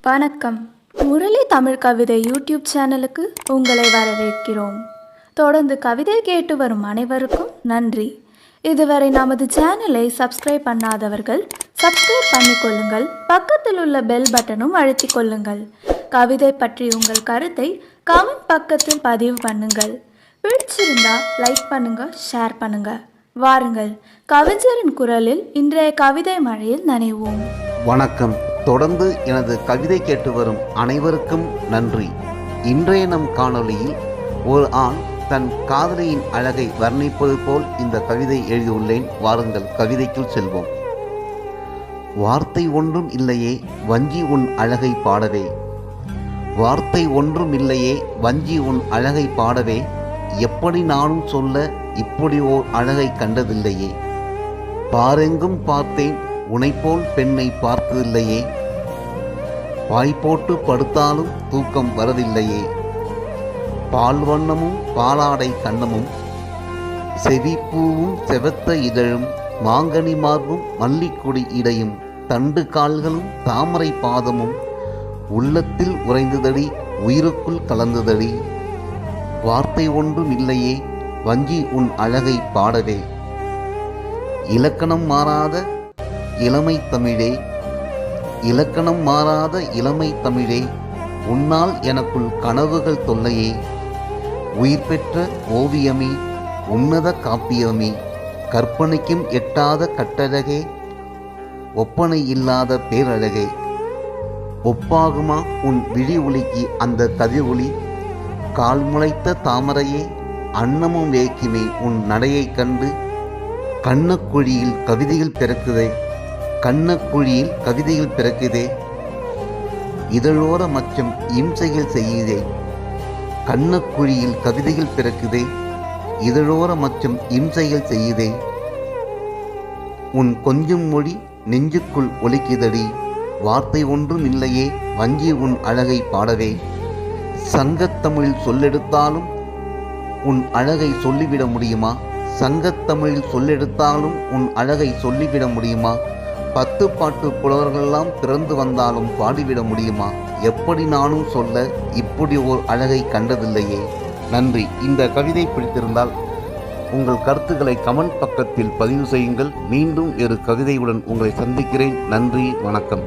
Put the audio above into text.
வணக்கம். முரளி தமிழ் கவிதை யூடியூப் சேனலுக்கு உங்களை வரவேற்கிறோம். தொடர்ந்து கவிதை கேட்டு வரும் அனைவருக்கும் நன்றி. இதுவரை நமது சேனலை சப்ஸ்கிரைப் பண்ணாதவர்கள் சப்ஸ்கிரைப் பண்ணிக்கொள்ளுங்கள். பக்கத்தில் உள்ள பெல் பட்டனும் அழுத்திக் கொள்ளுங்கள். கவிதை பற்றி உங்கள் கருத்தை கமெண்ட் பக்கத்தில் பதிவு பண்ணுங்கள். பிடிச்சிருந்தா லைக் பண்ணுங்க, ஷேர் பண்ணுங்க. வாருங்கள், கவிஞரின் குரலில் இன்றைய கவிதை மழையில் நனைவோம். வணக்கம். தொடர்ந்து எனது கவிதை கேட்டு வரும் அனைவருக்கும் நன்றி. இன்றைய நம் காணொளியில் ஒரு ஆண் தன் காதலியின் அழகை வர்ணிப்பது போல் இந்த கவிதை எழுதியுள்ளேன். வாருங்கள், கவிதைக்குள் செல்வோம். வார்த்தை ஒன்றும் இல்லையே வஞ்சி உன் அழகை பாடவே, வார்த்தை ஒன்றும் இல்லையே வஞ்சி உன் அழகை பாடவே, எப்படி நானும் சொல்ல இப்படி ஓர் அழகை கண்டதில்லையே, பாரெங்கும் பார்த்தேன் உனைப்போல் பெண்ணை பார்த்ததில்லையே, பாய் போட்டு படுத்தாலும் தூக்கம் வரதில்லையே, பால் வண்ணமும் பாலாடை கண்ணமும் செவிப்பூவும் செவத்த இதழும் மாங்கனி மார்பும் மல்லிக்கொடி இடையும் தண்டு கால்களும் தாமரை பாதமும் உள்ளத்தில் உறைந்ததடி உயிருக்குள் கலந்ததடி, வார்த்தை ஒன்றும் இல்லையே வஞ்சி உன் அழகை பாடவே, இலக்கணம் மாறாத இளமை தமிழே, இலக்கணம் மாறாத இளமை தமிழே, உன்னால் எனக்குள் கனவுகள் தொல்லையே, உயிர் பெற்ற ஓவியமே, உன்னத காப்பியமே, கற்பனைக்கும் எட்டாத கட்டழகே, ஒப்பனை இல்லாத பேரழகே, ஒப்பாகுமா உன் விழி ஒளிக்கு அந்த கதிர் ஒளி, கால் முளைத்த தாமரையே, அன்னமும் வேக்கிமே உன் நடையை கண்டு, கண்ணக்குழியில் கவிதைகள் பிறக்குதே, கண்ணக்குழியில் கவிதைகள் பிறக்குதே, இதழோர மச்சம் இம்சைகள் செய்யுதே, கண்ணக்குழியில் கவிதைகள் பிறக்குதே, இதழோர மச்சம் இம்சைகள் செய்யுதே, உன் கொஞ்சம் மொழி நெஞ்சுக்குள் ஒலிக்குதடி, வார்த்தை ஒன்றும் இல்லையே வஞ்சி உன் அழகை பாடவே, சங்கத்தமிழில் சொல்லெடுத்தாலும் உன் அழகை சொல்லிவிட முடியுமா, சங்கத்தமிழில் சொல்லெடுத்தாலும் உன் அழகை சொல்லிவிட முடியுமா, 10 பாட்டு புலவர்களெல்லாம் பிறந்து வந்தாலும் பாடிவிட முடியுமா, எப்படி நானும் சொல்ல இப்படி ஓர் அழகை கண்டதில்லையே. நன்றி. இந்த கவிதை பிடித்திருந்தால் உங்கள் கருத்துக்களை கமெண்ட் பக்கத்தில் பதிவு செய்யுங்கள். மீண்டும் ஒரு கவிதையுடன் உங்களை சந்திக்கிறேன். நன்றி, வணக்கம்.